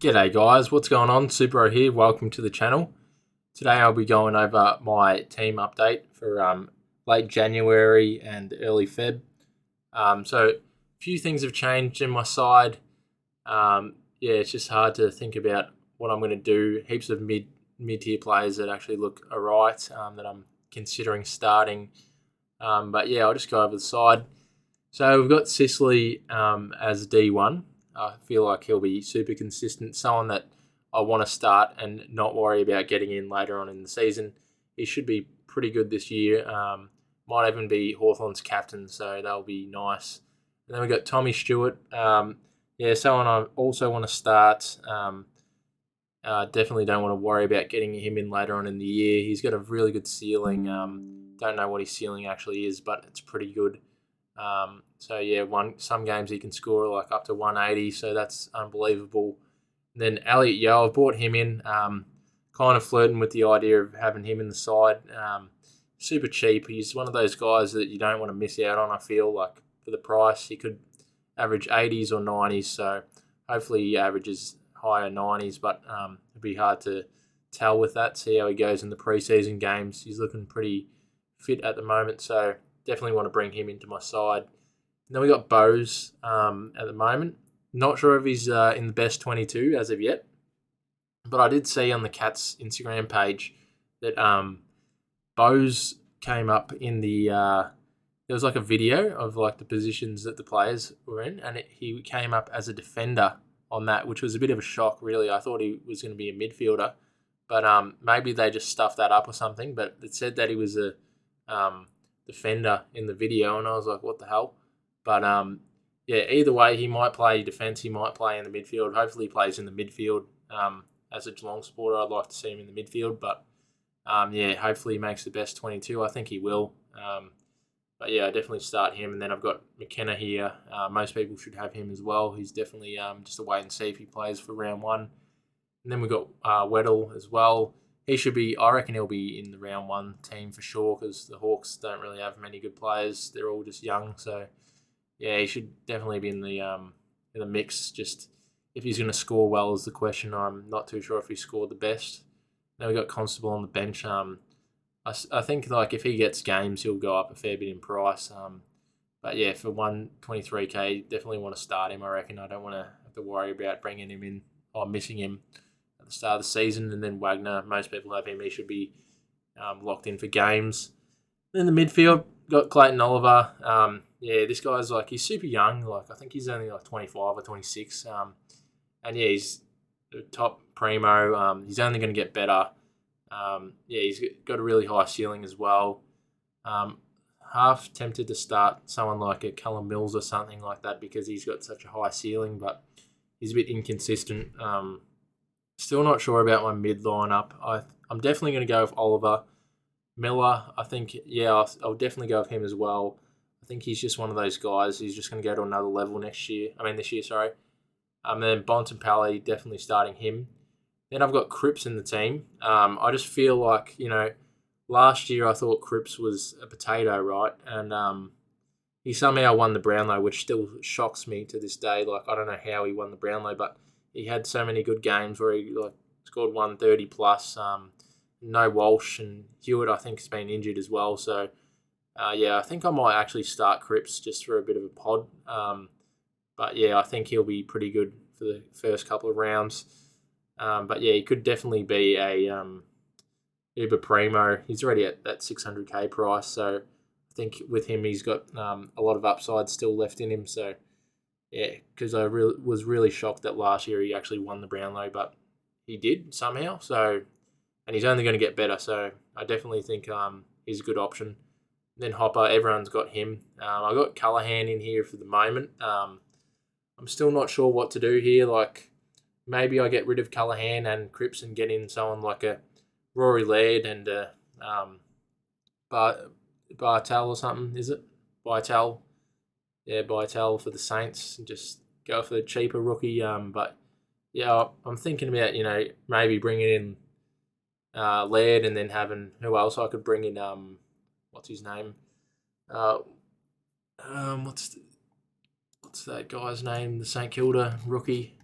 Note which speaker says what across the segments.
Speaker 1: G'day guys, what's going on? Super here, welcome to the channel. Today I'll be going over my team update for late January and early Feb. So a few things have changed in my side. It's just hard to think about what I'm going to do. Heaps of mid-tier players that actually look alright that I'm considering starting. I'll just go over the side. So we've got Sicily as D1. I feel like he'll be super consistent, someone that I want to start and not worry about getting in later on in the season. He should be pretty good this year. Might even be Hawthorn's captain, so that'll be nice. And then we've got Tommy Stewart. Someone I also want to start. Definitely don't want to worry about getting him in later on in the year. He's got a really good ceiling. Don't know what his ceiling actually is, but it's pretty good. Some games he can score like up to 180, so that's unbelievable. And then Elliot Yeo, I've brought him in, kind of flirting with the idea of having him in the side. Super cheap. He's one of those guys that you don't want to miss out on, I feel like, for the price. He could average 80s or 90s, so hopefully he averages higher 90s, but it'll be hard to tell with that, see how he goes in the preseason games. He's looking pretty fit at the moment, so definitely want to bring him into my side. And then we got Bose at the moment. Not sure if he's in the best 22 as of yet, but I did see on the Cats Instagram page that Bose came up in the. There was like a video of like the positions that the players were in, and he came up as a defender on that, which was a bit of a shock, really. I thought he was going to be a midfielder, but maybe they just stuffed that up or something. But it said that he was a defender in the video, and I was like, what the hell? But either way, he might play defence, he might play in the midfield. Hopefully he plays in the midfield. As a Geelong supporter, I'd like to see him in the midfield, but hopefully he makes the best 22. I think he will. I definitely start him. And then I've got McKenna here. Most people should have him as well. He's definitely just a wait and see if he plays for round one. And then we've got Weddle as well. I reckon he'll be in the round one team for sure, because the Hawks don't really have many good players. They're all just young, so he should definitely be in the mix. Just if he's going to score well is the question. I'm not too sure if he scored the best. Then we got Constable on the bench. I think like if he gets games, he'll go up a fair bit in price. For 123k, definitely want to start him. I reckon I don't want to have to worry about bringing him in or missing him at the start of the season. And then Wagner, most people have him. He should be locked in for games. Then the midfield, got Clayton Oliver. This guy's like, he's super young. Like, I think he's only like 25 or 26. He's the top primo. He's only going to get better. He's got a really high ceiling as well. Half tempted to start someone like a Callum Mills or something like that because he's got such a high ceiling, but he's a bit inconsistent. Still not sure about my mid lineup. I'm definitely going to go with Oliver. Miller, I think, I'll definitely go with him as well. I think he's just one of those guys. He's just going to go to another level this year, sorry. Then Bontempelli, definitely starting him. Then I've got Cripps in the team. I just feel like, last year I thought Cripps was a potato, right? And he somehow won the Brownlow, which still shocks me to this day. Like, I don't know how he won the Brownlow, but he had so many good games where he scored 130 plus. No Walsh, and Hewitt I think has been injured as well. So I think I might actually start Cripps just for a bit of a pod. I think he'll be pretty good for the first couple of rounds. He could definitely be a uber primo. He's already at that 600k price, so I think with him he's got a lot of upside still left in him. So because I was really shocked that last year he actually won the Brownlow, but he did somehow. So, and he's only going to get better. So I definitely think he's a good option. Then Hopper, everyone's got him. I got Callaghan in here for the moment. I'm still not sure what to do here. Like, maybe I get rid of Callaghan and Cripps and get in someone like a Rory Laird and Bartel or something, is it? Bartel. Yeah, Bartel for the Saints. And just go for the cheaper rookie. I'm thinking about, maybe bringing in Laird and then having, who else I could bring in, what's his name? What's that guy's name? The St Kilda rookie.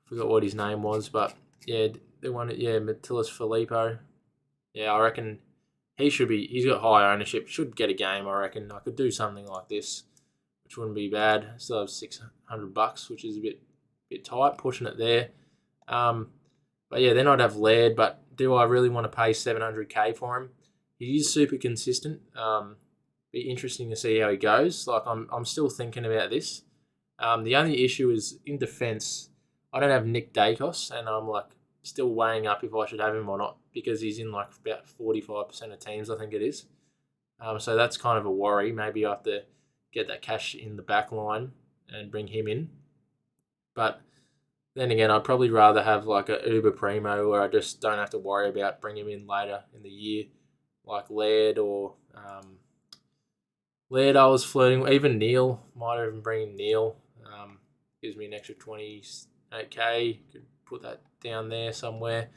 Speaker 1: Forgot what his name was, but yeah, the one, yeah, Metellus Filippo. Yeah, I reckon he's got high ownership, should get a game, I reckon. I could do something like this, which wouldn't be bad. Still have $600, which is a bit tight, pushing it there. But yeah, then I'd have Laird, but do I really want to pay $700K for him? He is super consistent. Be interesting to see how he goes. Like I'm still thinking about this. The only issue is in defence, I don't have Nick Dacos, and I'm like still weighing up if I should have him or not because he's in like about 45% of teams, I think it is. So that's kind of a worry. Maybe I have to get that cash in the back line and bring him in. But then again, I'd probably rather have like a Uber Primo where I just don't have to worry about bringing him in later in the year, like Laird or Laird. I was flirting with. Even Neil, might even bring in Neil. Gives me an extra 28K. Could put that down there somewhere.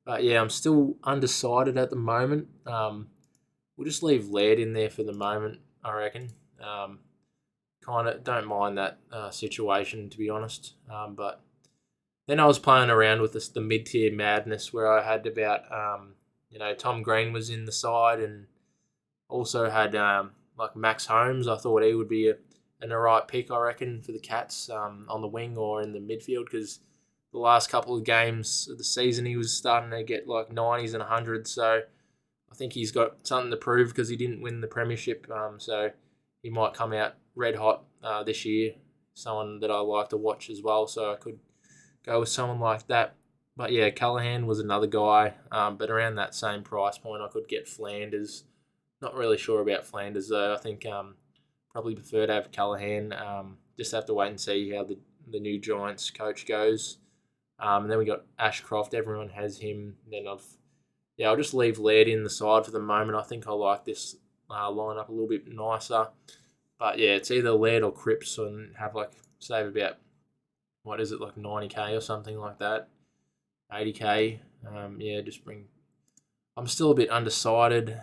Speaker 1: But yeah, I'm still undecided at the moment. We'll just leave Laird in there for the moment, I reckon. Kind of don't mind that situation, to be honest. But then I was playing around with the mid-tier madness where I had about, Tom Green was in the side and also had like Max Holmes. I thought he would be an alright pick, I reckon, for the Cats on the wing or in the midfield because the last couple of games of the season he was starting to get like 90s and 100s. So I think he's got something to prove because he didn't win the premiership. So he might come out red hot this year. Someone that I like to watch as well. So I could go with someone like that. But yeah, Callahan was another guy. But around that same price point, I could get Flanders. Not really sure about Flanders though. I think probably prefer to have Callahan. Just have to wait and see how the new Giants coach goes. And then we got Ashcroft. Everyone has him. Then I'll just leave Laird in the side for the moment. I think I like this line up a little bit nicer. But yeah, it's either Laird or Cripps and have save about, what is it, like 90K or something like that. 80K. I'm still a bit undecided.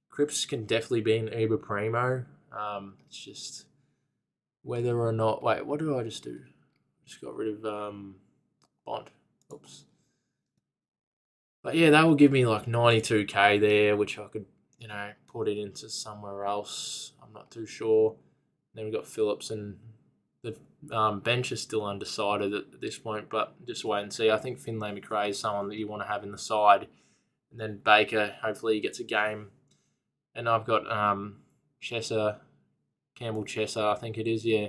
Speaker 1: Cripps can definitely be an Uber Primo. It's just whether or not... Wait, what did I just do? Just got rid of Bond. Oops. But yeah, that will give me like 92K there, which I could, put it into somewhere else. I'm not too sure. Then we've got Phillips, and the bench is still undecided at this point, but just wait and see. I think Finlay McRae is someone that you want to have in the side. And then Baker, hopefully he gets a game. And I've got Campbell Chesser, I think it is, yeah.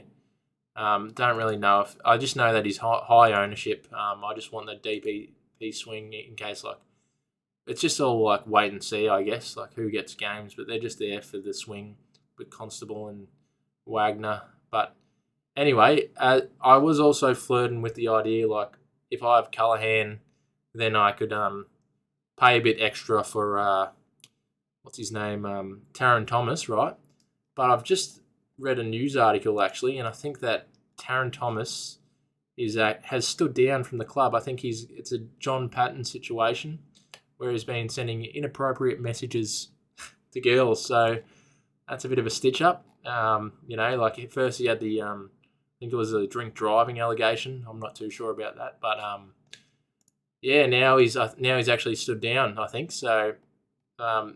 Speaker 1: Don't really know. I just know that he's high ownership. I just want the DPP swing in case, it's just all wait and see, I guess, who gets games, but they're just there for the swing with Constable and Wagner. But anyway, I was also flirting with the idea, if I have Callahan, then I could pay a bit extra for, what's his name, Taron Thomas, right? But I've just read a news article, actually, and I think that Taron Thomas has stood down from the club. I think it's a John Patton situation where he's been sending inappropriate messages to girls. So that's a bit of a stitch up. At first he had the, I think it was a drink driving allegation. I'm not too sure about that, but now he's actually stood down, I think. So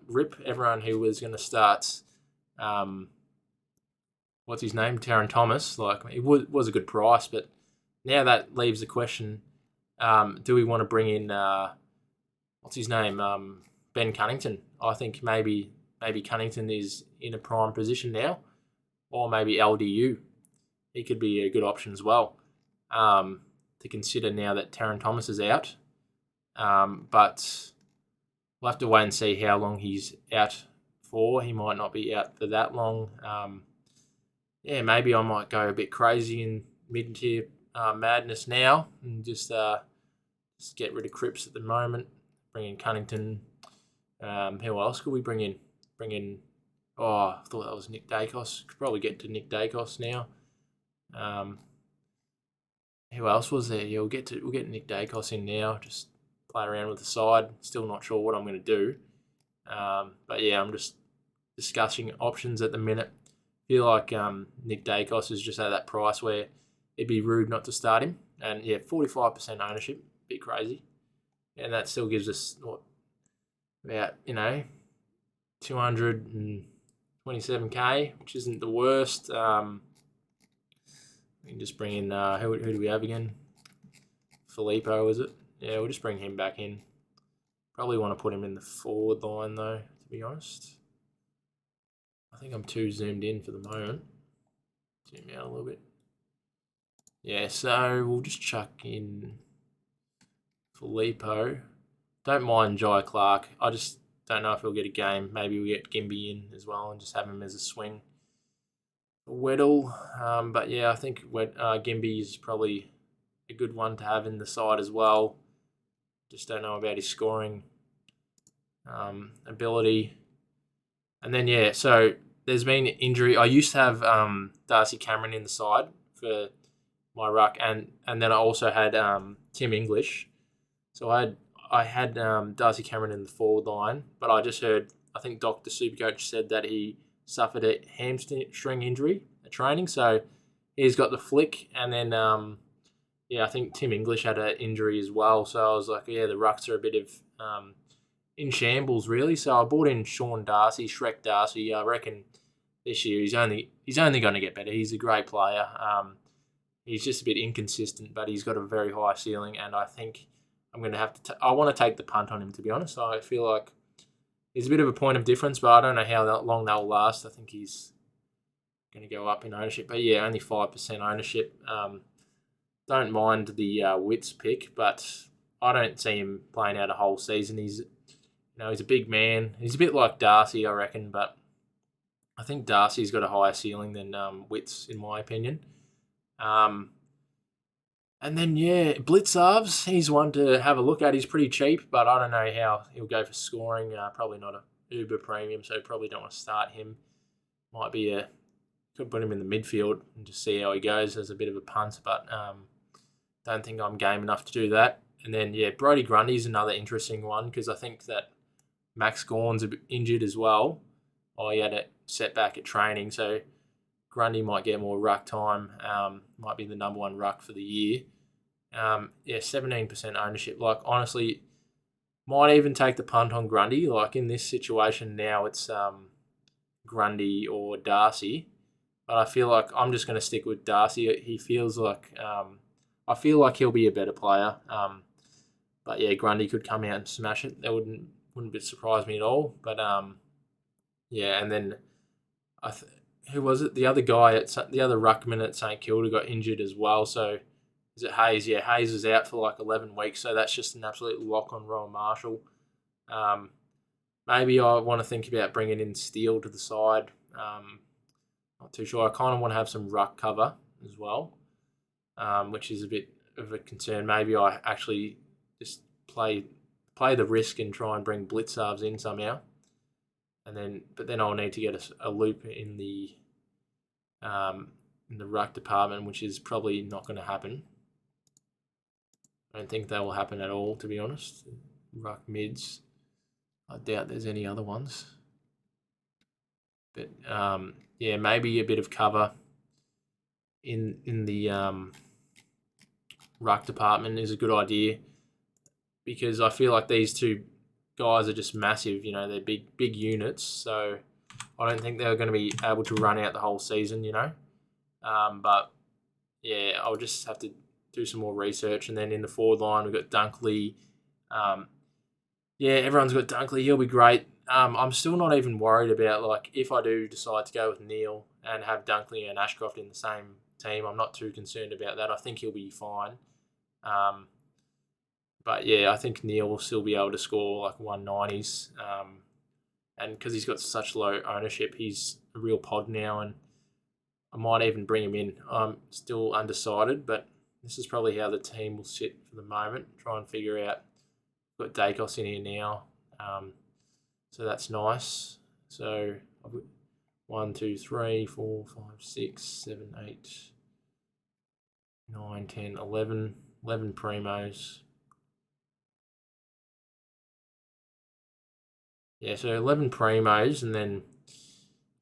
Speaker 1: rip everyone who was going to start. What's his name? Taron Thomas. It was a good price, but now that leaves the question: do we want to bring in what's his name? Ben Cunnington. I think maybe Cunnington is in a prime position now, or maybe LDU. He could be a good option as well to consider now that Taron Thomas is out. But we'll have to wait and see how long he's out for. He might not be out for that long. Maybe I might go a bit crazy in mid-tier madness now and just get rid of Cripps at the moment. Bring in Cunnington. Who else could we bring in? I thought that was Nick Dacos. Could probably get to Nick Dacos now. Who else was there? Yeah, we'll get Nick Dacos in now. Just play around with the side. Still not sure what I'm going to do. But yeah, I'm just discussing options at the minute. Feel like Nick Dacos is just at that price where it'd be rude not to start him. And yeah, 45% ownership, bit crazy. And that still gives us about 227k, which isn't the worst. We can just bring in who do we have again? Filippo, is it? Yeah, we'll just bring him back in. Probably want to put him in the forward line though, to be honest. I think I'm too zoomed in for the moment. Zoom out a little bit. Yeah, so we'll just chuck in Filippo. Don't mind Jai Clark. I just don't know if he'll get a game. Maybe we'll get Gimby in as well and just have him as a swing. Weddle. But yeah, I think Gimby is probably a good one to have in the side as well. Just don't know about his scoring ability. And then, yeah, so there's been injury. I used to have Darcy Cameron in the side for my ruck, and then I also had Tim English. So I had Darcy Cameron in the forward line, but I just heard, I think Dr. Supercoach said that he suffered a hamstring injury at training, so he's got the flick. And then, I think Tim English had an injury as well, so I was like, yeah, the rucks are a bit of in shambles, really. So I brought in Sean Darcy, Shrek Darcy. I reckon this year he's only going to get better. He's a great player. He's just a bit inconsistent, but he's got a very high ceiling, and I think I'm going to have to I want to take the punt on him, to be honest. I feel like he's a bit of a point of difference, but I don't know how long they'll last. I think he's going to go up in ownership. But yeah, only 5% ownership. Don't mind the Wits pick, but I don't see him playing out a whole season. He's a big man. He's a bit like Darcy, I reckon, but I think Darcy's got a higher ceiling than Wits, in my opinion. And then, yeah, Blitzarves, he's one to have a look at. He's pretty cheap, but I don't know how he'll go for scoring. Probably not a uber premium, so probably don't want to start him. Could put him in the midfield and just see how he goes as a bit of a punt, but don't think I'm game enough to do that. And then, yeah, Brodie Grundy's another interesting one because I think that Max Gawn's a bit injured as well. He had a setback at training, so Grundy might get more ruck time. Might be the number one ruck for the year. 17% ownership. Like, honestly, might even take the punt on Grundy. Like, in this situation now, it's Grundy or Darcy. But I feel like I'm just going to stick with Darcy. He feels like I feel like he'll be a better player. But yeah, Grundy could come out and smash it. That wouldn't surprise me at all. But and then who was it? The other guy the other ruckman at St Kilda got injured as well. So is it Hayes? Yeah, Hayes is out for like 11 weeks. So that's just an absolute lock on Rowan Marshall. Maybe I want to think about bringing in Steele to the side. Not too sure. I kind of want to have some ruck cover as well, which is a bit of a concern. Maybe I actually just play the risk and try and bring Blitzarves in somehow, but then I'll need to get a loop in the ruck department, which is probably not going to happen. I don't think that will happen at all, to be honest. Ruck mids, I doubt there's any other ones. But maybe a bit of cover in the ruck department is a good idea because I feel like these two guys are just massive. They're big units, so I don't think they're going to be able to run out the whole season. But yeah, I'll just have to do some more research. And then in the forward line, we've got Dunkley. Everyone's got Dunkley. He'll be great. I'm still not even worried about, like, if I do decide to go with Neil and have Dunkley and Ashcroft in the same team, I'm not too concerned about that. I think he'll be fine. But yeah, I think Neil will still be able to score like 190s. And because he's got such low ownership, he's a real pod now, and I might even bring him in. I'm still undecided, but this is probably how the team will sit for the moment. Try and figure out. Got Dacos in here now. So that's nice. So I've got 1, 2, 3, 4, 5, 6, 7, 8, 9, 10, 11 primos. Yeah, so 11 primos, and then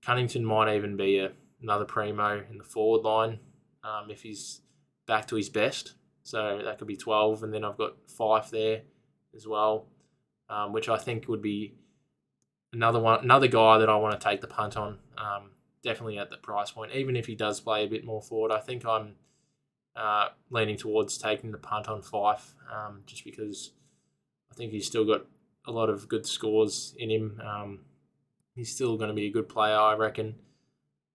Speaker 1: Cunnington might even be another primo in the forward line if he's back to his best. So that could be 12, and then I've got Fife there as well, which I think would be another guy that I want to take the punt on. Definitely at the price point, even if he does play a bit more forward. I think I'm leaning towards taking the punt on Fife, just because I think he's still got a lot of good scores in him. He's still going to be a good player, I reckon.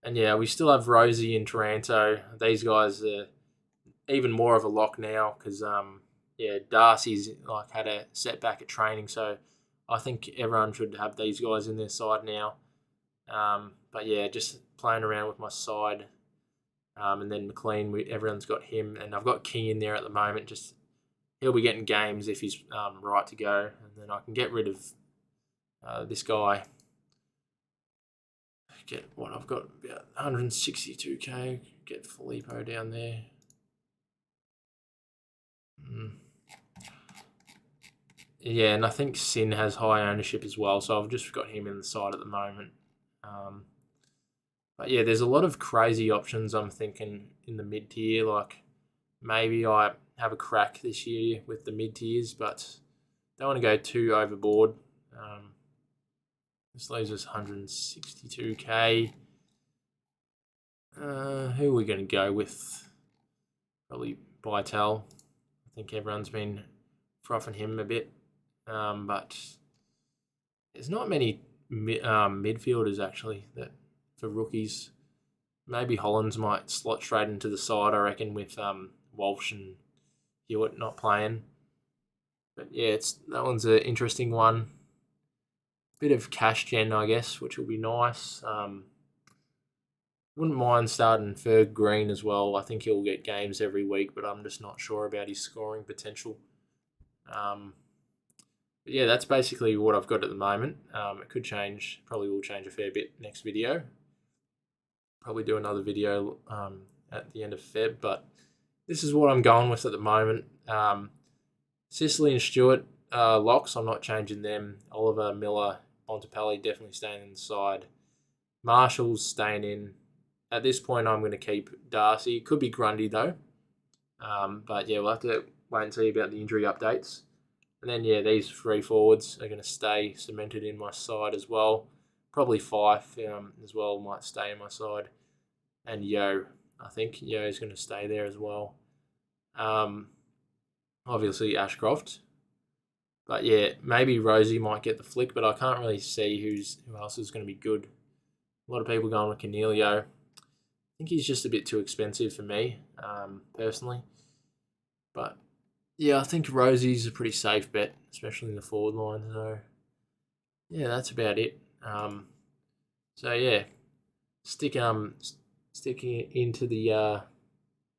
Speaker 1: And yeah, we still have Rosie and Taranto. These guys are even more of a lock now because Darcy's had a setback at training, so I think everyone should have these guys in their side now. But yeah, just playing around with my side. And then McLean, everyone's got him, and I've got King in there at the moment. Just he'll be getting games if he's right to go, and then I can get rid of this guy. I've got about 162k. Get Filippo down there. Yeah, and I think Sin has high ownership as well, so I've just got him in the side at the moment. But yeah, there's a lot of crazy options I'm thinking in the mid-tier. Like maybe I have a crack this year with the mid-tiers, but don't want to go too overboard. This leaves us 162k. Who are we going to go with? Probably Vital. I think everyone's been frothing him a bit. But there's not many midfielders actually that for rookies. Maybe Hollands might slot straight into the side, I reckon, with Walsh and Hewitt not playing. But yeah, that one's an interesting one. Bit of cash gen, I guess, which will be nice. Wouldn't mind starting Ferg Green as well. I think he'll get games every week, but I'm just not sure about his scoring potential. But yeah, that's basically what I've got at the moment. It could change, probably will change a fair bit next video. Probably do another video at the end of Feb, but this is what I'm going with at the moment. Sicily and Stewart locks, I'm not changing them. Oliver, Miller, Bontempelli definitely staying in the side. Marshall's staying in. At this point, I'm going to keep Darcy. Could be Grundy though. But yeah, we'll have to wait and see about the injury updates. And then yeah, these three forwards are going to stay cemented in my side as well. Probably Fife as well might stay in my side. And Yo, I think Yo's going to stay there as well. Obviously Ashcroft. But yeah, maybe Rosie might get the flick, but I can't really see who else is going to be good. A lot of people going with Cornelio. I think he's just a bit too expensive for me, personally. But yeah, I think Rosie's a pretty safe bet, especially in the forward line. So yeah, that's about it. So yeah, sticking into the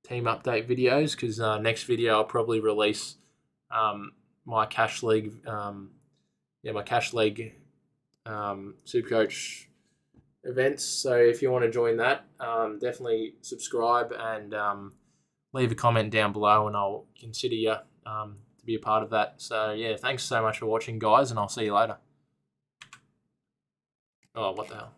Speaker 1: team update videos because next video I'll probably release my cash league, SuperCoach events. So if you want to join that, definitely subscribe and leave a comment down below, and I'll consider you to be a part of that. So yeah, thanks so much for watching, guys, and I'll see you later. Oh, what the hell?